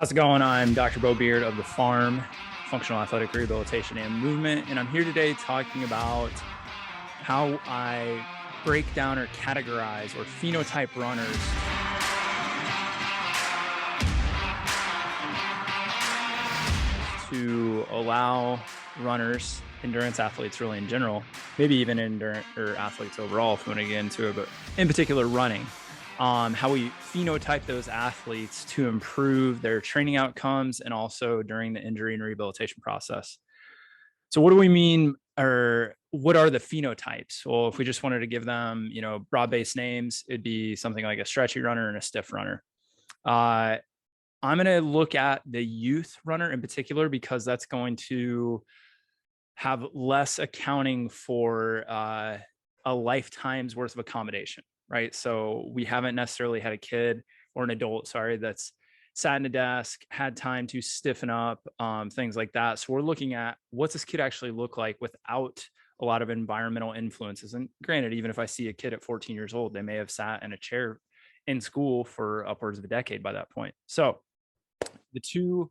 How's it going? I'm Dr. Beau Beard of the Farm, Functional Athletic Rehabilitation and Movement, and I'm here today talking about how I break down or categorize or phenotype runners to allow runners, endurance athletes really in general, maybe even endurance or athletes overall if we want to get into it, but in particular running, how we phenotype those athletes to improve their training outcomes and also during the injury and rehabilitation process. So what do we mean, or what are the phenotypes? Well, if we just wanted to give them, broad-based names, it'd be something like a stretchy runner and a stiff runner. I'm going to look at the youth runner in particular because that's going to have less accounting for a lifetime's worth of accommodation, right? So we haven't necessarily had a kid or an adult, that's sat in a desk, had time to stiffen up, things like that. So we're looking at what's this kid actually look like without a lot of environmental influences. And granted, even if I see a kid at 14 years old, they may have sat in a chair in school for upwards of a decade by that point. So the two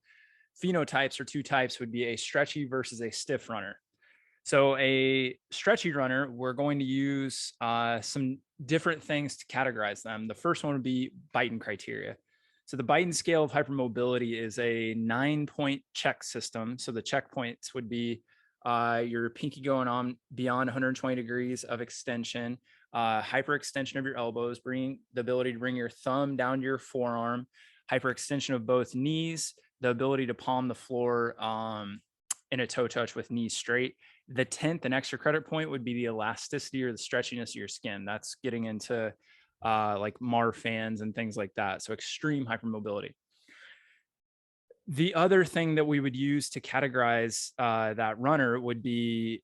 phenotypes or two types would be a stretchy versus a stiff runner. So a stretchy runner, we're going to use some different things to categorize them. The first one would be Beighton criteria. So the Beighton scale of hypermobility is a 9-point check system. So the checkpoints would be your pinky going on beyond 120 degrees of extension, hyperextension of your elbows, bringing the ability to bring your thumb down to your forearm, hyperextension of both knees, the ability to palm the floor in a toe touch with knees straight. The 10th and extra credit point would be the elasticity or the stretchiness of your skin. That's getting into like Marfans and things like that. So extreme hypermobility. The other thing that we would use to categorize that runner would be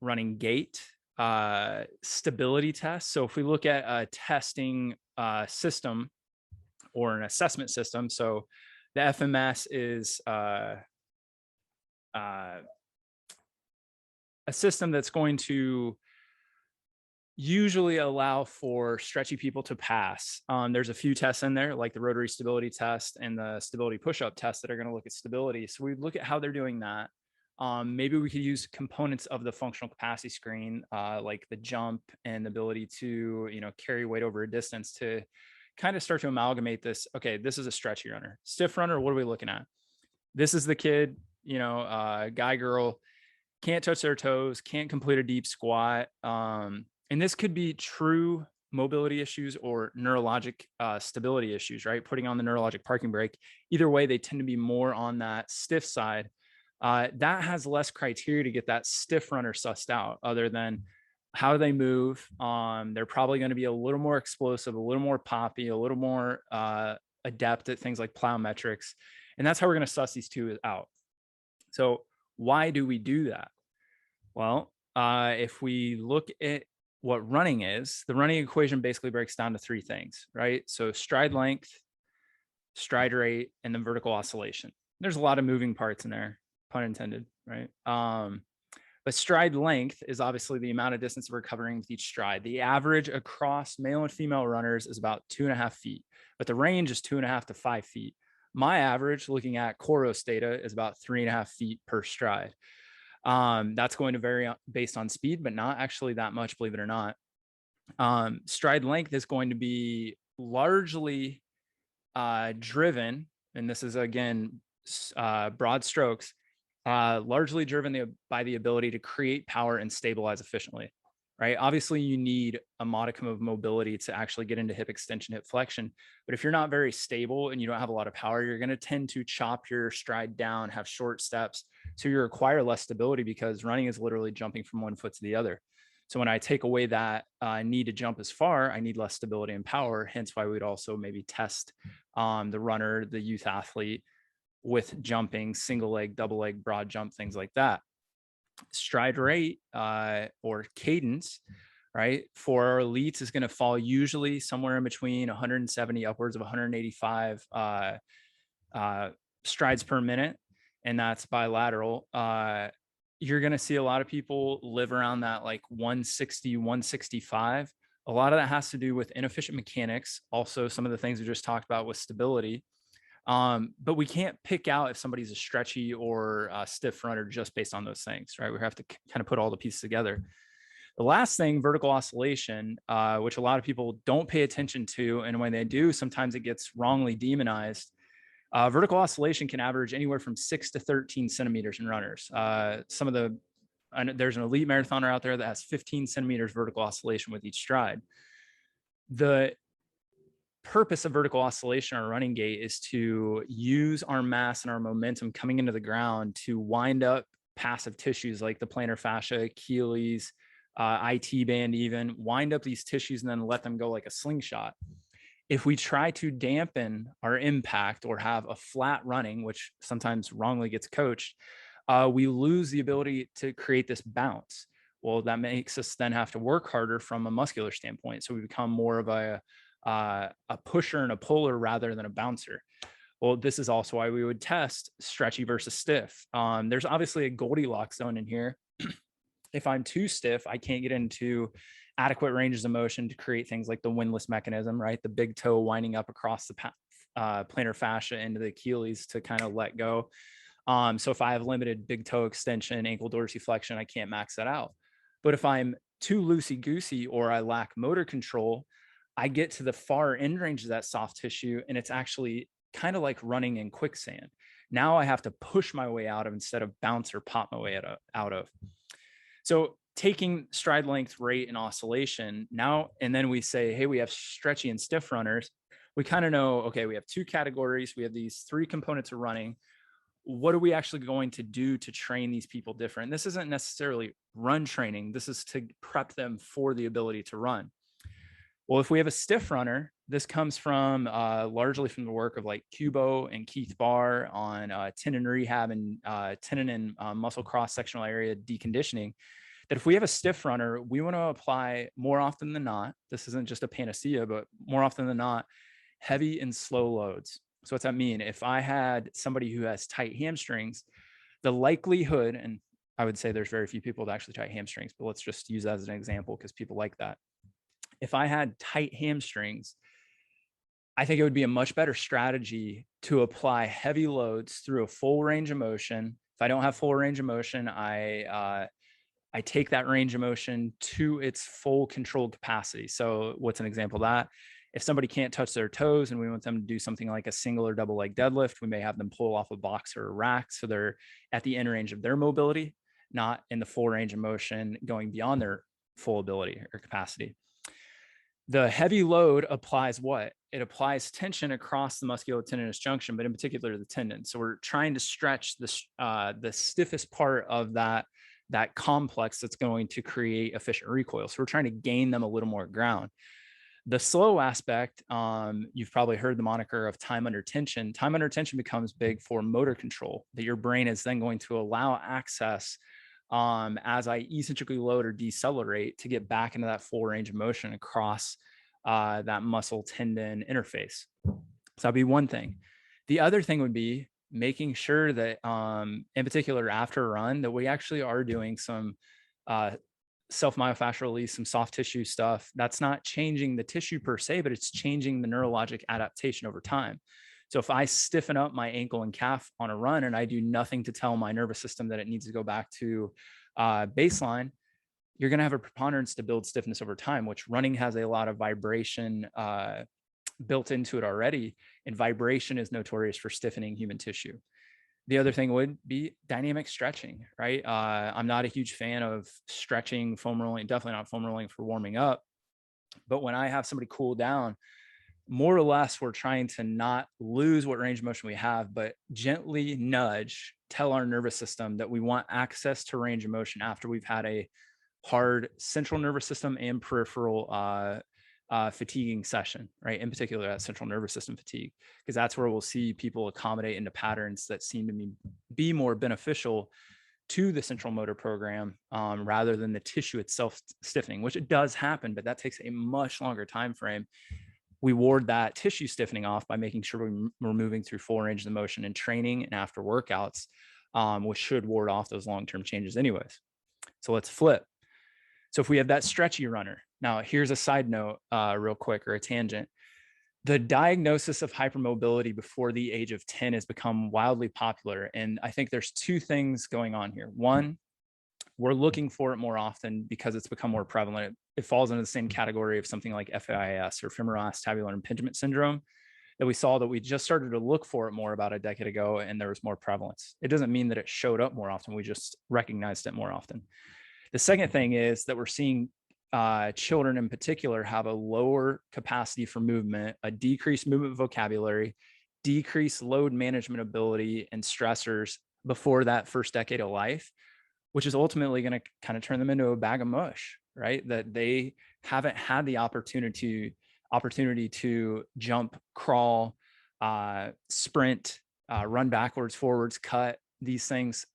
running gait, stability tests. So if we look at a testing system or an assessment system, so the FMS is a system that's going to usually allow for stretchy people to pass. There's a few tests in there, like the rotary stability test and the stability push-up test that are going to look at stability. So we look at how they're doing that. Maybe we could use components of the functional capacity screen, like the jump and the ability to, carry weight over a distance to kind of start to amalgamate this. Okay, this is a stretchy runner. Stiff runner, what are we looking at? This is the kid, guy, girl, can't touch their toes, can't complete a deep squat. And this could be true mobility issues or neurologic stability issues, right? Putting on the neurologic parking brake. Either way, they tend to be more on that stiff side. That has less criteria to get that stiff runner sussed out other than how do they move. They're probably going to be a little more explosive, a little more poppy, a little more adept at things like plyometrics. And that's how we're going to suss these two out. So why do we do that? Well, if we look at what running is, the running equation basically breaks down to three things, right? So stride length, stride rate, and then vertical oscillation. There's a lot of moving parts in there, pun intended, right? But stride length is obviously the amount of distance we're covering with each stride. The average across male and female runners is about 2.5 feet, but the range is 2.5 to 5 feet. My average, looking at Coros data, is about 3.5 feet per stride. That's going to vary based on speed, but not actually that much, believe it or not. Stride length is going to be largely driven, and this is again broad strokes, largely driven by the ability to create power and stabilize efficiently, right? Obviously, you need a modicum of mobility to actually get into hip extension, hip flexion. But if you're not very stable and you don't have a lot of power, you're going to tend to chop your stride down, have short steps. So you require less stability because running is literally jumping from one foot to the other. So when I take away that need to jump as far, I need less stability and power. Hence why we'd also maybe test the runner, the youth athlete with jumping, single leg, double leg, broad jump, things like that. Stride rate or cadence, right, for our elites is going to fall usually somewhere in between 170 upwards of 185 strides per minute, and that's bilateral. You're going to see a lot of people live around that like 160, 165. A lot of that has to do with inefficient mechanics. Also, some of the things we just talked about with stability. But we can't pick out if somebody's a stretchy or a stiff runner just based on those things, right? We have to kind of put all the pieces together. The last thing, vertical oscillation, which a lot of people don't pay attention to, and when they do, sometimes it gets wrongly demonized. Vertical oscillation can average anywhere from 6 to 13 centimeters in runners. There's an elite marathoner out there that has 15 centimeters vertical oscillation with each stride. The purpose of vertical oscillation or running gait is to use our mass and our momentum coming into the ground to wind up passive tissues like the plantar fascia, Achilles, IT band, even wind up these tissues and then let them go like a slingshot. If we try to dampen our impact or have a flat running, which sometimes wrongly gets coached, we lose the ability to create this bounce. Well, that makes us then have to work harder from a muscular standpoint. So we become more of a pusher and a puller rather than a bouncer. Well, this is also why we would test stretchy versus stiff. There's obviously a Goldilocks zone in here. If I'm too stiff, I can't get into adequate ranges of motion to create things like the windlass mechanism, right? The big toe winding up across the plantar fascia into the Achilles to kind of let go. So if I have limited big toe extension, ankle dorsiflexion, I can't max that out. But if I'm too loosey-goosey or I lack motor control, I get to the far end range of that soft tissue, and it's actually kind of like running in quicksand. Now I have to push my way out of instead of bounce or pop my way out of. So taking stride length, rate, and oscillation now, and then we say, hey, we have stretchy and stiff runners. We kind of know, okay, we have two categories. We have these three components of running. What are we actually going to do to train these people different? This isn't necessarily run training. This is to prep them for the ability to run. Well, if we have a stiff runner, this comes from largely from the work of like Kubo and Keith Barr on tendon rehab and tendon and muscle cross-sectional area deconditioning, that if we have a stiff runner, we want to apply more often than not, this isn't just a panacea, but more often than not, heavy and slow loads. So what's that mean? If I had somebody who has tight hamstrings, the likelihood, and I would say there's very few people that actually tight hamstrings, but let's just use that as an example because people like that. If I had tight hamstrings, I think it would be a much better strategy to apply heavy loads through a full range of motion. If I don't have full range of motion, I take that range of motion to its full controlled capacity. So what's an example of that? If somebody can't touch their toes and we want them to do something like a single or double leg deadlift, we may have them pull off a box or a rack. So they're at the end range of their mobility, not in the full range of motion going beyond their full ability or capacity. The heavy load applies what? It applies tension across the musculotendinous junction, but in particular the tendon. So we're trying to stretch the stiffest part of that complex that's going to create efficient recoil. So we're trying to gain them a little more ground. The slow aspect, you've probably heard the moniker of time under tension. Time under tension becomes big for motor control, that your brain is then going to allow access as I eccentrically load or decelerate to get back into that full range of motion across that muscle tendon interface. So that'd be one thing. The other thing would be making sure that in particular after a run that we actually are doing some self-myofascial release, some soft tissue stuff. That's not changing the tissue per se, but it's changing the neurologic adaptation over time. So if I stiffen up my ankle and calf on a run and I do nothing to tell my nervous system that it needs to go back to baseline, you're going to have a preponderance to build stiffness over time, which running has a lot of vibration built into it already. And vibration is notorious for stiffening human tissue. The other thing would be dynamic stretching, right? I'm not a huge fan of stretching, foam rolling, definitely not foam rolling for warming up. But when I have somebody cool down, more or less, we're trying to not lose what range of motion we have, but gently nudge, tell our nervous system that we want access to range of motion after we've had a hard central nervous system and peripheral fatiguing session, right? In particular, that central nervous system fatigue, because that's where we'll see people accommodate into patterns that seem to be more beneficial to the central motor program rather than the tissue itself stiffening, which it does happen, but that takes a much longer time frame. We ward that tissue stiffening off by making sure we're moving through full range of the motion in training and after workouts, which should ward off those long-term changes anyways. So let's flip. So if we have that stretchy runner, now here's a side note real quick, or a tangent. The diagnosis of hypermobility before the age of 10 has become wildly popular. And I think there's two things going on here. One, we're looking for it more often because it's become more prevalent. It falls into the same category of something like FAIS or femoral acetabular impingement syndrome that we saw that we just started to look for it more about a decade ago and there was more prevalence. It doesn't mean that it showed up more often. We just recognized it more often. The second thing is that we're seeing children in particular have a lower capacity for movement, a decreased movement vocabulary, decreased load management ability and stressors before that first decade of life, which is ultimately going to kind of turn them into a bag of mush, right? That they haven't had the opportunity to jump, crawl, sprint, run backwards, forwards, cut, these things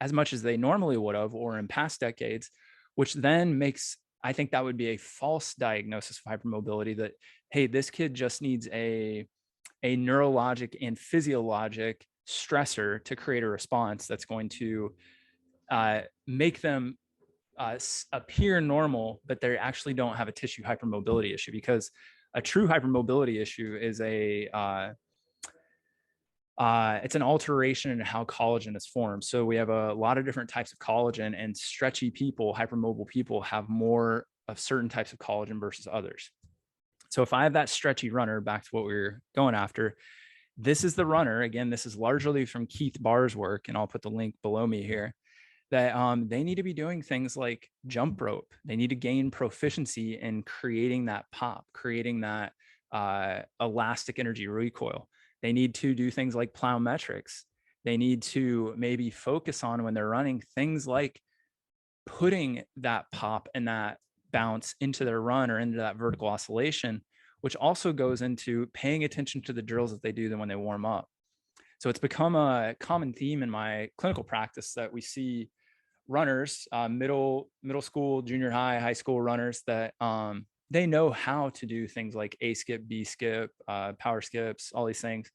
as much as they normally would have or in past decades, which then makes, I think that would be a false diagnosis of hypermobility that, hey, this kid just needs a neurologic and physiologic stressor to create a response that's going to make them appear normal, but they actually don't have a tissue hypermobility issue, because a true hypermobility issue is it's an alteration in how collagen is formed. So we have a lot of different types of collagen, and stretchy people, hypermobile people, have more of certain types of collagen versus others. So if I have that stretchy runner, back to what we were going after, this is the runner. Again, this is largely from Keith Barr's work, and I'll put the link below me here, that they need to be doing things like jump rope. They need to gain proficiency in creating that pop, creating that elastic energy recoil. They need to do things like plyometrics. They need to maybe focus on, when they're running, things like putting that pop and that bounce into their run or into that vertical oscillation, which also goes into paying attention to the drills that they do then when they warm up. So it's become a common theme in my clinical practice that we see runners, middle school, junior high school runners, that they know how to do things like A skip, B skip, power skips, all these things,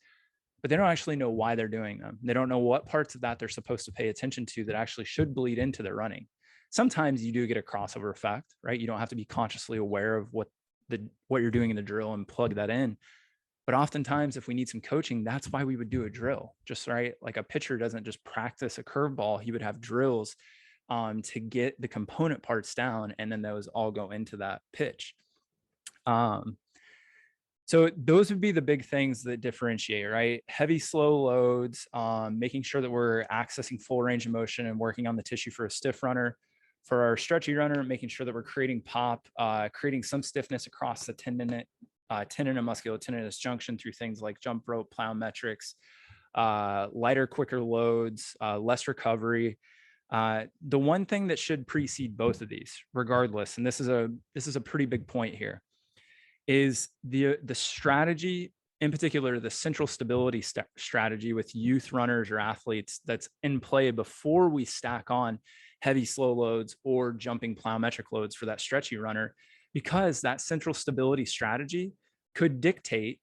but they don't actually know why they're doing them. They don't know what parts of that they're supposed to pay attention to that actually should bleed into their running. Sometimes you do get a crossover effect, right? You don't have to be consciously aware of what you're doing in the drill and plug that in. But oftentimes, if we need some coaching, that's why we would do a drill. Just right, like a pitcher doesn't just practice a curveball; he would have drills to get the component parts down, and then those all go into that pitch. So those would be the big things that differentiate, right? Heavy, slow loads, making sure that we're accessing full range of motion and working on the tissue for a stiff runner. For our stretchy runner, making sure that we're creating pop, creating some stiffness across the tendon and musculotendinous junction through things like jump rope, plyometrics, lighter, quicker loads, less recovery. The one thing that should precede both of these, regardless, and this is a pretty big point here, is the strategy, in particular, the central stability strategy with youth runners or athletes that's in play before we stack on heavy, slow loads or jumping plyometric loads for that stretchy runner, because that central stability strategy could dictate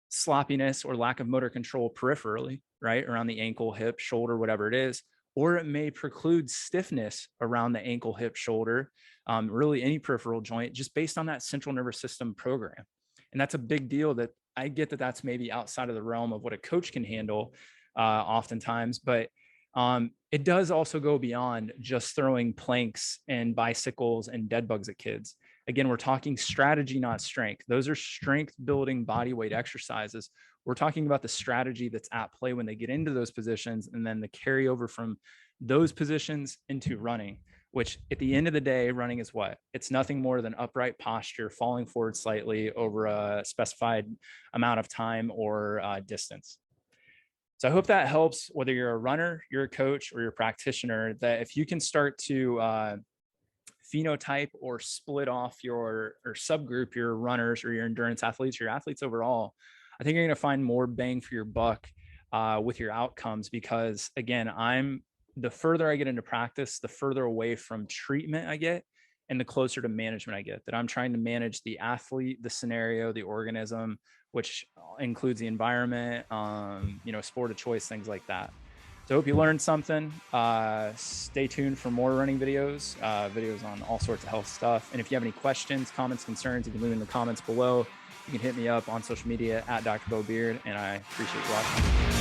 sloppiness or lack of motor control peripherally, right, around the ankle, hip, shoulder, whatever it is, or it may preclude stiffness around the ankle, hip, shoulder, really any peripheral joint, just based on that central nervous system program. And that's a big deal. That I get that that's maybe outside of the realm of what a coach can handle oftentimes, but it does also go beyond just throwing planks and bicycles and dead bugs at kids. Again, we're talking strategy, not strength. Those are strength building body weight exercises. We're talking about the strategy that's at play when they get into those positions, and then the carryover from those positions into running, which at the end of the day, running is what? It's nothing more than upright posture, falling forward slightly over a specified amount of time or distance. So I hope that helps, whether you're a runner, you're a coach, or you're a practitioner, that if you can start to phenotype or split off or subgroup your runners or your endurance athletes, your athletes overall, I think you're going to find more bang for your buck with your outcomes. Because again, the further I get into practice, the further away from treatment I get, and the closer to management I get. That I'm trying to manage the athlete, the scenario, the organism, which includes the environment, sport of choice, things like that. So I hope you learned something. Stay tuned for more running videos on all sorts of health stuff. And if you have any questions, comments, concerns, you can leave in the comments below. You can hit me up on social media at Dr. Beau Beard, and I appreciate you watching.